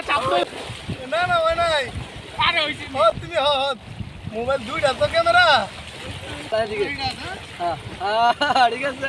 না না হয় নাই তুমি মোবাইল দুইটা তো ক্যামেরা ঠিক আছে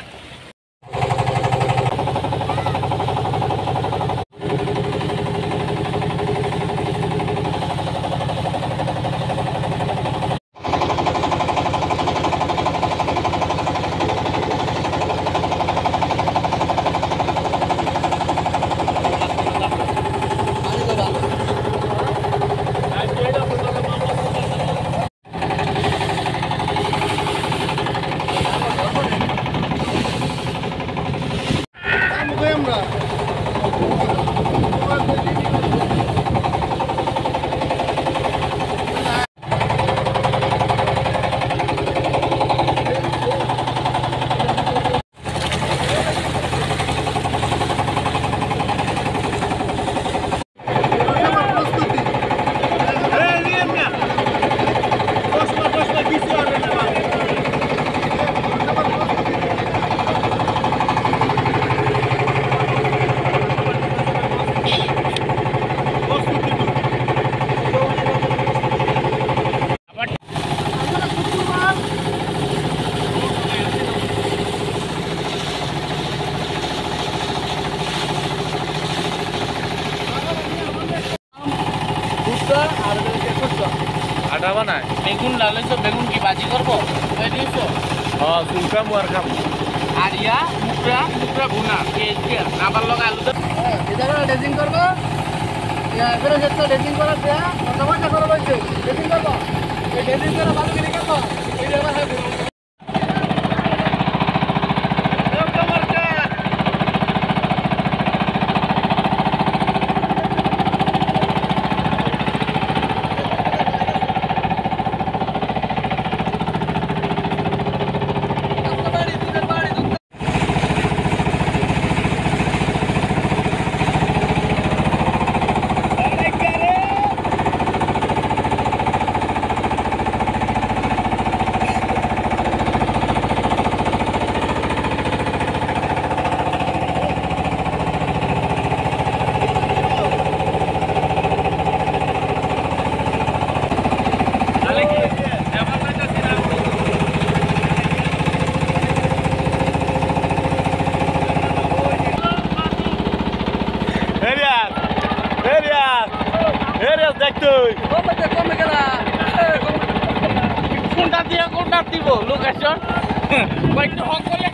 আটা বানায় বেগুন লাগাইছো বেগুন কি ভাজি করবো দিয়েছো হ্যাঁ চুলকা মুয়ার খাবো আর ইয়া মুকরা মুকরা ভুনা আবার লগা আলু ড্রেসিং করবো এবারে যেটা ড্রেসিং করার দেয়া মোটামুটি করা হয়েছে ড্রেসিং করবো এই ড্রেসিং করা ভালো করে করবো এই ব্যাপার কোনটা দিয়ে কোনটা দিব লোকেশন কয়েকটা হক করলে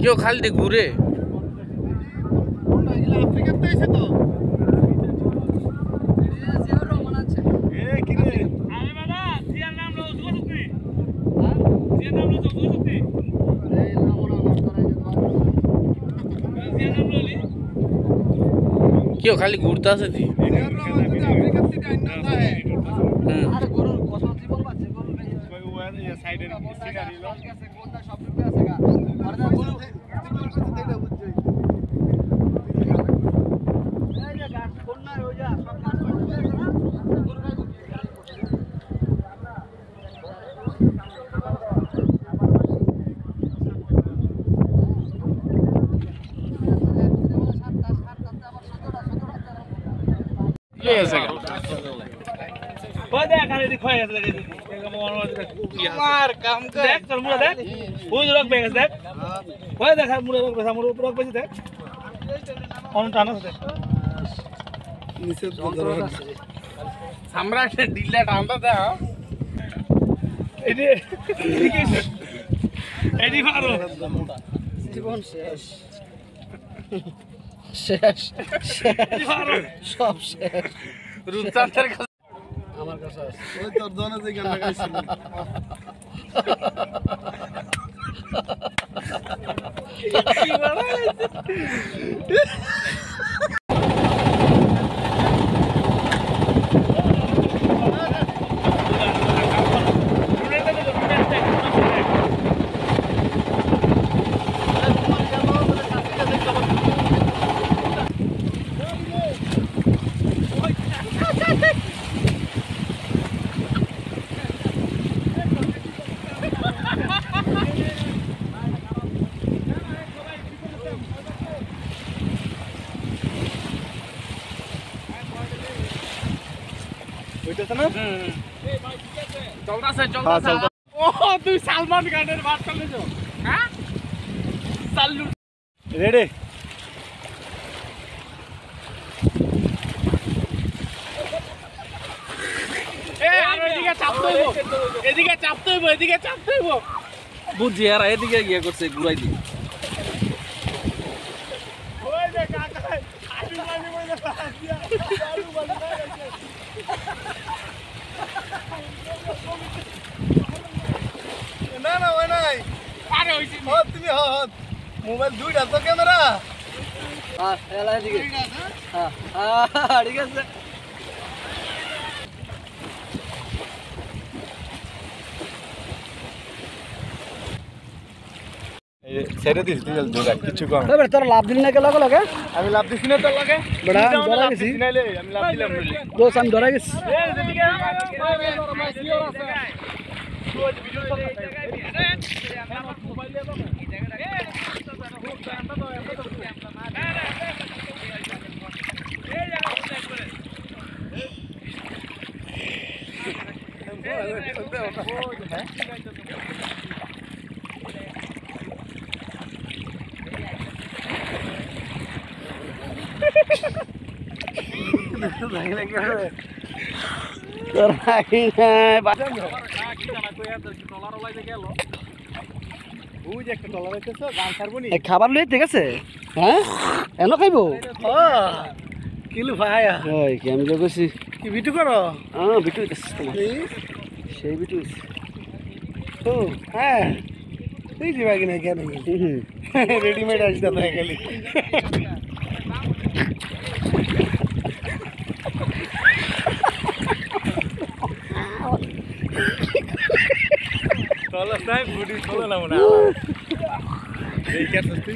কেউ খালি ঘুরে আফ্রিকাতে এসে তো কেউ খালি ঘুরতে আছে দি কাম দেখ তোর মুড়া দেখ ওই রক বেগস দেখ ওই দেখ মুড়া রক বেসা মুড়া রক বেসা দেখ অন টানা দেখ নিচে ধরে সম্রাট ডিলা টানটা দেখ এডি মারো জীবন শেষ শেষ সব শেষ রূপচাঁদের আমার কাছে ওই তোর দোনো যে গান লাগাইছিল কি বাড়াইছে হইতেছে না চলতাছে হ্যাঁ, চলতাছে চলতাছে। ও তুই সালমান খানের বাদ চলেছো হ্যাঁ সালু রেডি এ আর এদিকে চাপতে হইব এদিকে চাপতে হইব এদিকে চাপতে হইব বুঝছি আর এদিকে গিয়ে করছে ঘুরাই দি ওই যে কাকা আলু বালি বলে আলু বালি না না ওই নাই আরে হইছে তুমি মোবাইল দুইটা তো ক্যামেরা হ্যাঁ এলা এদিকে হ্যাঁ ঠিক আছে ছেড়ে দিস দুইটা কিছু কম এবার তোর লাভ দিন না কে লগে লগে আমি লাভ দিছি না তোর লাগে বড়া ধরা গেছি নাইলে আমি লাভ দিলাম নইলে দোস আমি ধরা গেছি এ যেদিকে মাইসিওর আছে তোর আই নাই ওই যে একটা ডলার হইতেছে গান ছাড়বো নি এই খাবার লই ঠিক আছে হ্যাঁ এনো খাইবো কিলো ভাই ওই কি আমি কইছি কি ভিডিও করো বিটু হইতাছে তোমার সেই বিটু হইছে ও হ্যাঁ এই যে ভাই না কেন রেডিমেড আসছে তাই খালি চলো সাই বুড়ি চলো না মনে এই কে সস্তি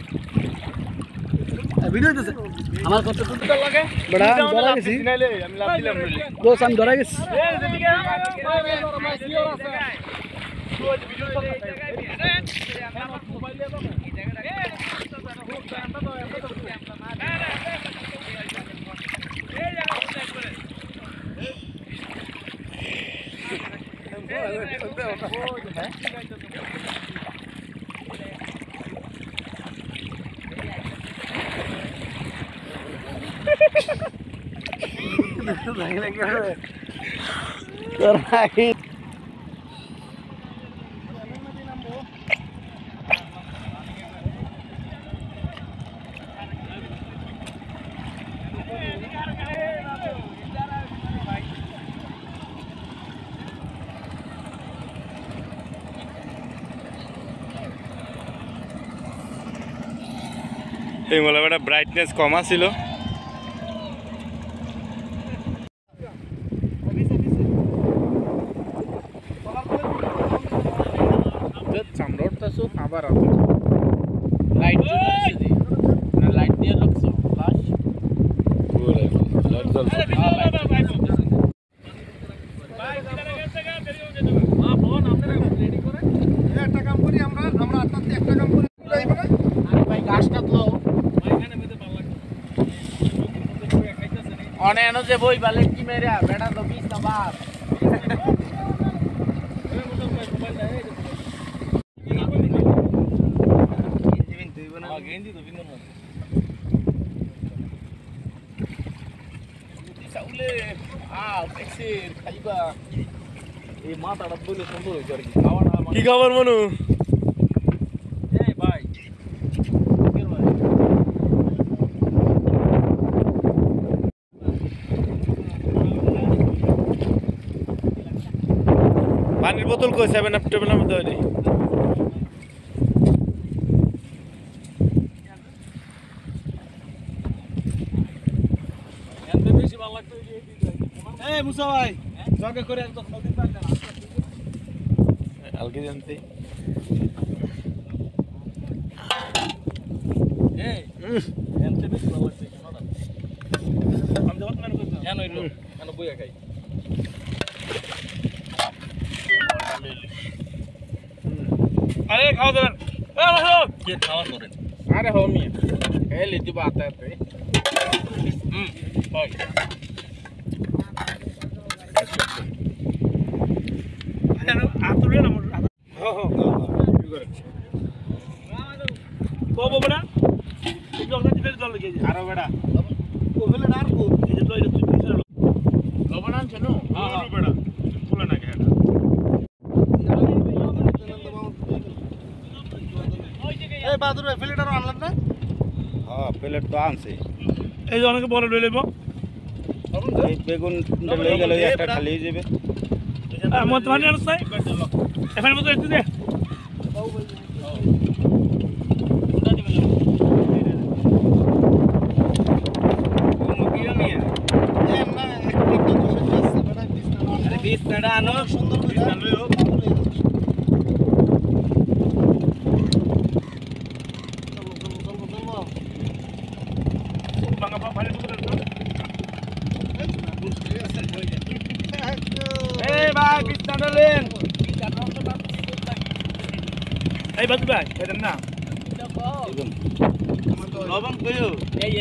ভিডিও হইতাছে আমার কত তোর লাগে বড়া ধরা গেছি নাইলে আমি লাভ দিলাম নইলে দোস আমি ধরা গেছি এ যেদিকে মাইসিওর আছে তোর আই এই মোবাইলটা ব্রাইটনেস কম আছিল চামড়াটাছো আবার আছে লাইট জ্বলছে দি না লাইট দিয়ে লাগছে ফ্ল্যাশ একটা কাম করি আমরা আপনাদের একটা কাম করি ভাই গাছটা তো অনে এনো যে বই বালে কি মেরে বেটা তো 20 না বাপ গেন্দি তো বিন্দন চাউলে দেখছি খাইবা এই মাথাটা বলে সুন্দর হইছে আর কি খাওয়া না কি খবর মনু এই ভাই পানির বোতল কই 7 আপ টেবিলের মধ্যে হইনি এত বেশি ভালো লাগতো এই মুসা ভাই জগে করে একদম নদী পার না আলকে জানতে এই এত বেশি ভালো লাগছে আমি যখন মনে করছি কেন হইলো কেন বইয়া খাই আরে খাওয়া দেন কে খাওয়া করেন আরে হোমি এই লিটি বাত আছে ভাই আতুলে না মোর কো বড়া এই লোকটা দিলে জল লাগে আরো বেড়া ও হলে আর কো এই যে তো এই লবণ আনছে নো হ্যাঁ বেড়া ফুলে না কেডা এই বাদুর ভাই ফিল্টার আনলেন না হ্যাঁ প্লেট তো আনছে এই যে অনেকে বড় লই লইব এই বেগুন লই গেল একটা খালি হয়ে যাবে আমার তো মানে আছে এখানে মতো একটু দে বাংলা ভালো মতো এই ভাই বিছনাটা লেন এই বাদু ভাই এটা না একদম লবণ কইও এই